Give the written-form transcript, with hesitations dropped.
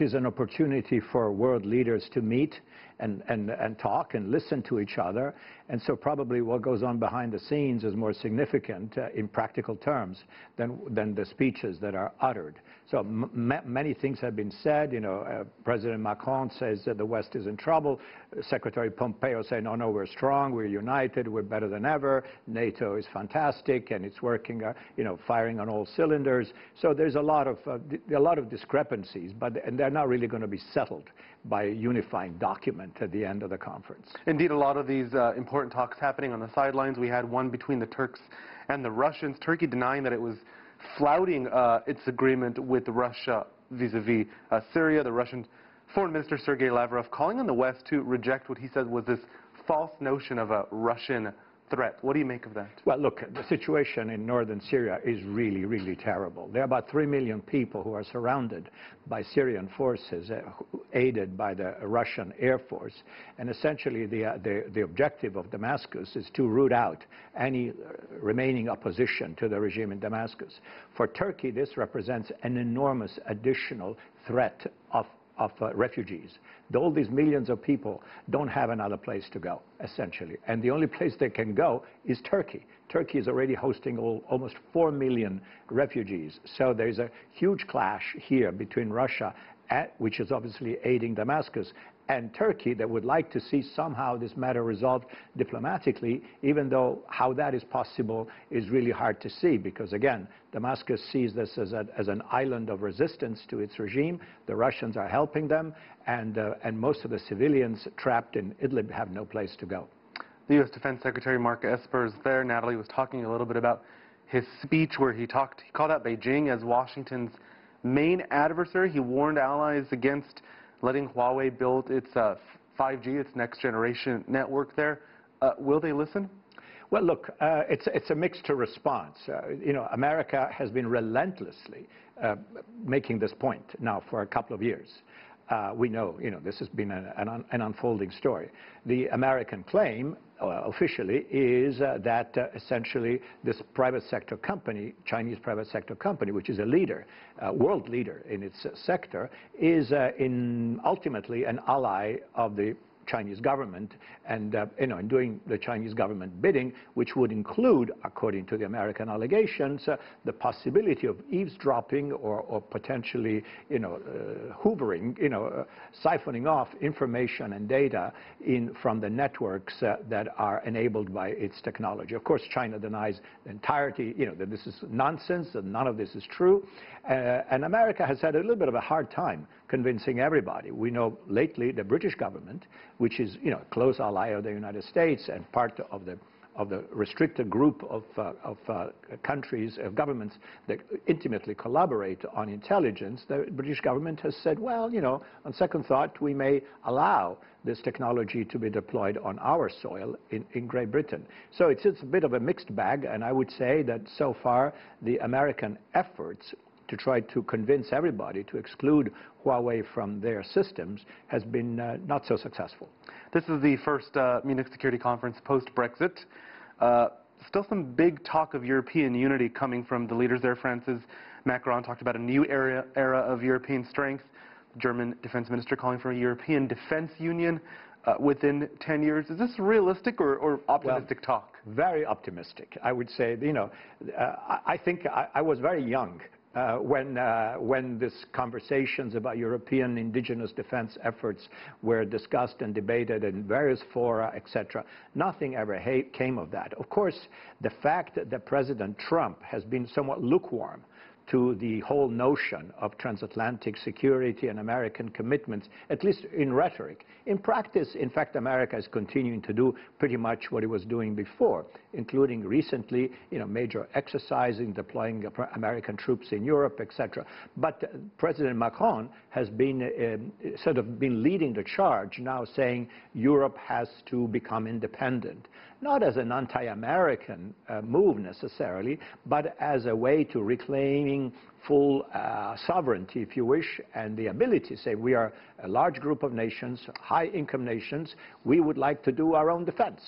is an opportunity for world leaders to meet and talk and listen to each other. And so probably what goes on behind the scenes is more significant in practical terms than the speeches that are uttered. So many things have been said. You know, President Macron says that the West is in trouble. Secretary Pompeo saying, no, we're strong, we're united, we're better than ever. NATO is fantastic and it's working, you know, firing on all cylinders. So there's a lot of discrepancies, and they're not really going to be settled by a unifying document at the end of the conference. Indeed, a lot of these important talks happening on the sidelines. We had one between the Turks and the Russians. Turkey denying that it was flouting its agreement with Russia vis-a-vis Syria. The Russian Foreign Minister Sergei Lavrov calling on the West to reject what he said was this false notion of a Russian threat. What do you make of that? Well, look, the situation in northern Syria is really, really terrible. There are about 3 million people who are surrounded by Syrian forces, aided by the Russian Air Force. And essentially, the objective of Damascus is to root out any remaining opposition to the regime in Damascus. For Turkey, this represents an enormous additional threat of refugees. All these millions of people don't have another place to go, essentially. And the only place they can go is Turkey. Turkey is already hosting almost 4 million refugees. So there's a huge clash here between Russia, which is obviously aiding Damascus, and Turkey that would like to see somehow this matter resolved diplomatically, even though how that is possible is really hard to see, because again, Damascus sees this as an island of resistance to its regime. The Russians are helping them, and most of the civilians trapped in Idlib have no place to go. The U.S. Defense Secretary Mark Esper is there. Natalie was talking a little bit about his speech where he called out Beijing as Washington's main adversary. He warned allies against letting Huawei build its 5G, its next generation network there. Will they listen? Well, look, it's a mixed response. You know, America has been relentlessly making this point now for a couple of years. We know, you know, this has been an unfolding story. The American claim, officially, is that essentially this private sector company, Chinese private sector company, which is a leader, world leader in its sector, is ultimately an ally of the Chinese government, and you know, in doing the Chinese government bidding, which would include, according to the American allegations, the possibility of eavesdropping or potentially, you know, hoovering, you know, siphoning off information and data from the networks that are enabled by its technology. Of course, China denies the entirety, you know, that this is nonsense, that none of this is true, and America has had a little bit of a hard time convincing everybody. We know lately the British government, which is, you know, a close ally of the United States and part of the restricted group of countries, governments that intimately collaborate on intelligence, the British government has said, well, you know, on second thought, we may allow this technology to be deployed on our soil in Great Britain. So it's a bit of a mixed bag, and I would say that so far the American efforts to try to convince everybody to exclude Huawei from their systems has been not so successful. This is the first Munich Security Conference post-Brexit. Still some big talk of European unity coming from the leaders there. France's Macron talked about a new era of European strength. The German defense minister calling for a European defense union within 10 years. Is this realistic or optimistic talk? Very optimistic. I would say, you know, I think I was very young when these conversations about European indigenous defense efforts were discussed and debated in various fora, etc. Nothing ever came of that. Of course, the fact that President Trump has been somewhat lukewarm to the whole notion of transatlantic security and American commitments, at least in rhetoric. In practice, in fact, America is continuing to do pretty much what it was doing before, including recently, you know, major exercising, deploying American troops in Europe, etc. But President Macron has been sort of been leading the charge now, saying Europe has to become independent. Not as an anti-American move necessarily, but as a way to reclaiming full sovereignty, if you wish, and the ability to say we are a large group of nations, high-income nations, we would like to do our own defense.